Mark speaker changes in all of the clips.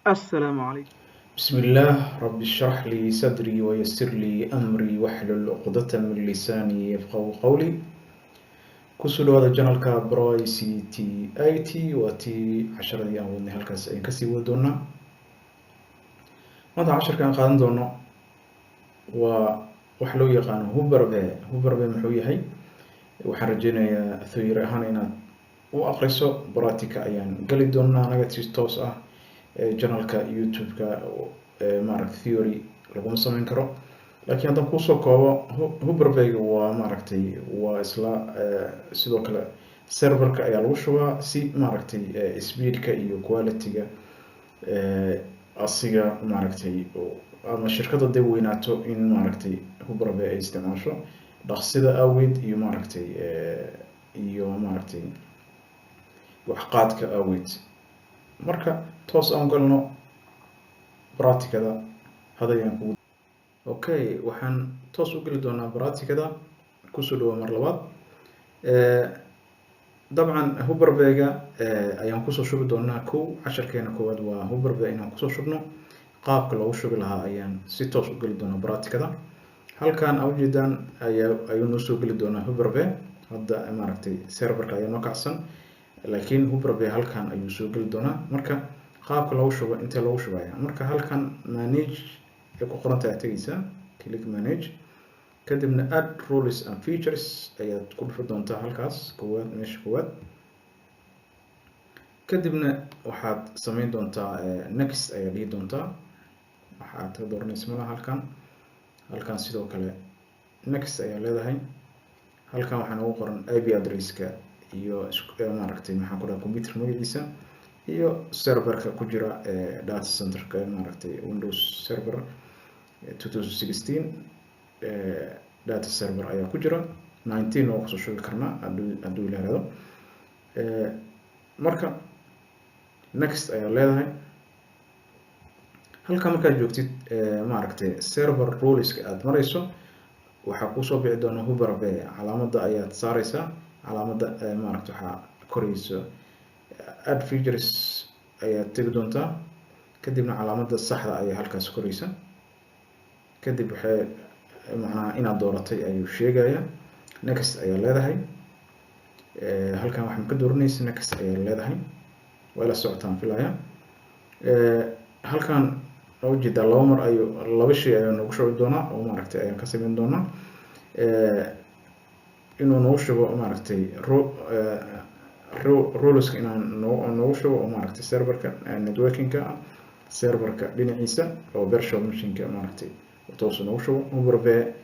Speaker 1: السلام عليكم.
Speaker 2: بسم الله رب اشرح لي صدري ويسر لي أمري واحلل عقدة من لساني يفقهوا قولي kusoo dhawaada janalka Bro ICT IT waa tii casharadii aan wadnay halkaas ayaan kasii wadi doonaa maanta casharka aan qaadan doono waa wax loo yaqaano Huberve muxuu yahay waxaan rajeynayaa theory ahaan inaad u aqriso practica ayaan gali doonaa anaga si toos ah janalka YouTube-ka maaragtay theory laguma samayn karo laakiin haddaan kusoo koobo Huberve waa maaragtay waa isla sidoo kale serverka ayaa lagu shubaa si maaragtay speedka iyo quality-ga asiga maaragtay ama shirkadda day weynaato in maaragtay Huberve ay isticmaasho dhaqsida awgeed iyo maaragtay wax qaadka awgeed marka toos aan galno practicada hadayaan ku okay waxaan toos u gali doonaa practicada kusoo dhawaad mar labaad dabcan Huberve ayaan kusoo shubi doonaa casharkeena koowaad waa Huberve inaan kusoo shubno qaabka loogu shubi lahaa ayaan si toos u gali doonaa practicada halkan awjeedaan ayuu noo soo gali doonaa Huberve hadda maaragtay serverka ayaa noo kacsan laakiin Huberve halkan ayuu soo gali doonaa marka qaabka loogu shubo intee loogu shubaya marka halkan manage ku qoran tahay tagaysaa click manage kadibna add rules and features ayaad ku dhufan doontaa halkaas koowaad meesha koowaad kadibna waxaad samayn doontaa next ayaa dhihi doontaa waxaad ka dooranaysa malaha halkan sidoo kale next ayaa leedahay halkan waxaa noogu qoran IP addresska iyo maaragtay maxaan ku dhahaa computer magaciisa iyo serverka ku jira data centerka maaragtay Windows server 2016 data server ayaa ku jira 19 oo kusoo shubi karnaa hadduu ilaahdo marka next ayaa leedahay halka markaad joogtid maaragtay server ruleska aad marayso waxaa kusoo bixi doona Huberve calaamadda ayaad saaraysaa calaamadda maaragtay waxaa korayso add features ayaad tegi doontaa kadibna calaamadda saxda ayaa halkaas koraysa kadib waxay macnaha inaad dooratay ayuu sheegaya next ayaa leedahay halkan waxaan ka dooranaysa next ayaa leedahay waa la socotaan filaya halkan ujeeda laba shay ayuu noogu shubi doonaa oo maaragtay ayaan ka samayn doonaa inuu noogu shubo maaragtay ruleska inaan noogu shubo oo maaragtay serverka networking-ka serverka dhinaciisa oo virtual machine-ka maaragtay toos noogu shubo Huberve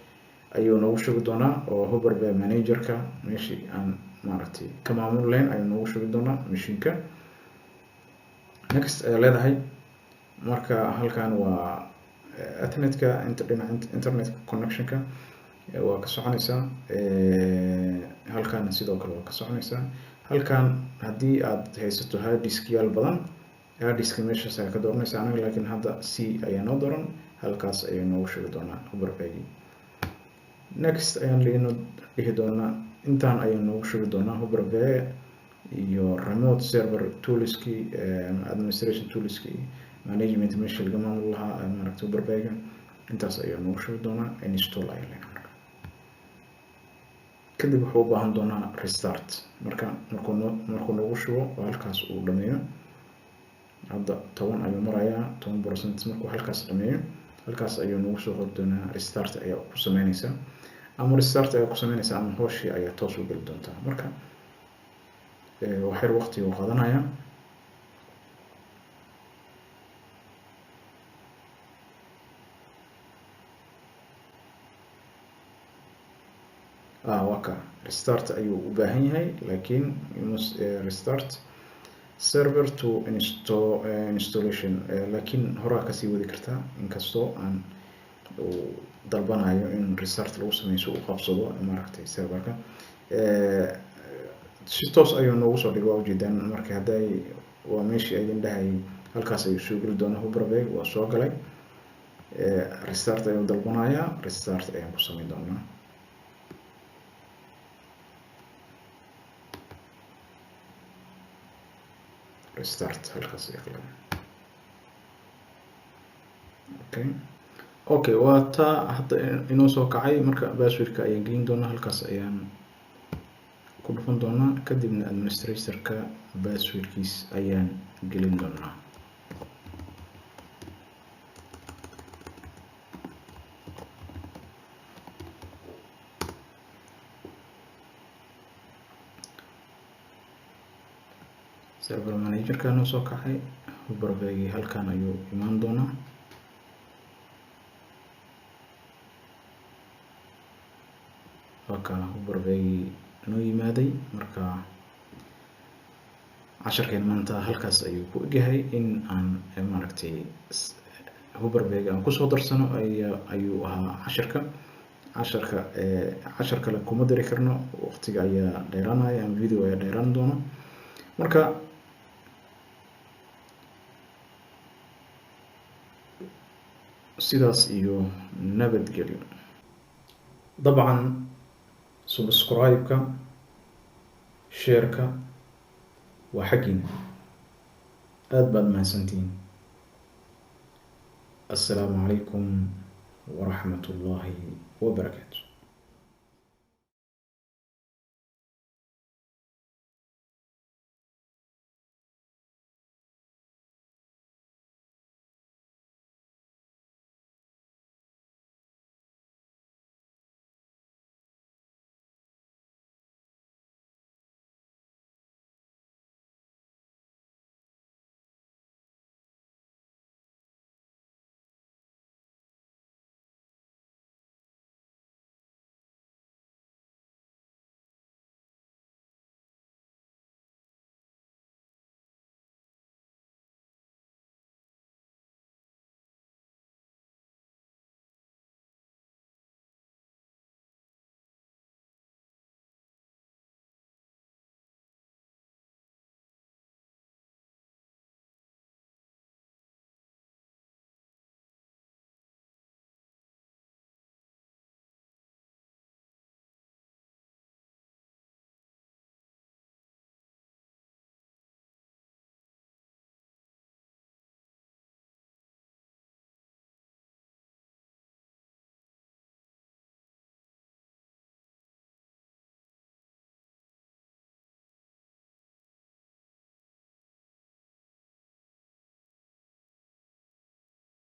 Speaker 2: ayuu noogu shubi doonaa oo Huberve manager-ka meeshii aan maaragtay ka maamul lahayn ayuu noogu shubi doonaa machine-ka next ayaa leedahay marka halkan waa ethernet-ka internet connection-ka waa ka soconaysaa halkan sidoo kale waa ka soconaysaa halkan haddii aad haysato hard disk yaal badan hard disk meeshaas ayaa ka dooranaysaa anaga laakiin hadda C ayaa noo dooran halkaas ayuu noogu shubi doonaa Huberve next ayaan dhihi doonaa intaan ayuu noogu shubi doonaa Huberve iyo remote server toolskii administration toolskii management meesha laga maamul lahaa maaragtay Huberve intaas ayuu noogu shubi doonaa install ayaa leeyahay kadib wuxuu u baahan doonaa restart markuu noogu shubo oo halkaas uu dhameeyo hadda 10 ayuu marayaa 10% markuu halkaas dhameeyo halkaas ayuu noogu soo qori doonaa restart ayaa ku sameynaysaa ama hooshii ayaa toos u gali doontaa marka waxay waqti u qaadanaya waka restart ayuu u baahan yahay laakiin you must restart server to installation laakiin horaa kasii wadi kartaa inkastoo aan dalbanayo in restart lagu sameeyo uu qabsado maaragtay serverka si toos ayuu noogu soo dhigay ujeedaan markii haday waa meeshii ay indhahay halkaas ayuu soo gali doonaa Huberve waa soo galay restart ayuu dalbanayaa restart ayaan ku sameyn doonaa restart halkaas ay qalay okay waa taa hadda inoo soo kacay. marka passwordka ayaan gelin doonaa, halkaas ayaan ku dhufan doonaa, kadibna administratorka passwordkiis ayaan gelin doonaa. server managerka noo soo kacay, Huberberg halkan ayuu imaan doonaa. Halka Huberberg noo yimaaday. marka casharkeen maanta halkaas ayuu ku egyahay. in aan maaragtay Huberberg aan kusoo darsano ayuu ahaa cashar kale kuma dari karno, waqtiga ayaa dheeraanaya ama video ayaa dheeraan doona. marka sidaas iyo nabadgelyo. dabcan subscribe-ka, share-ka waa xaggiina. aad baad mahadsantihiin. assalaamu calaykum waraxmatullaahi wabarakaatu.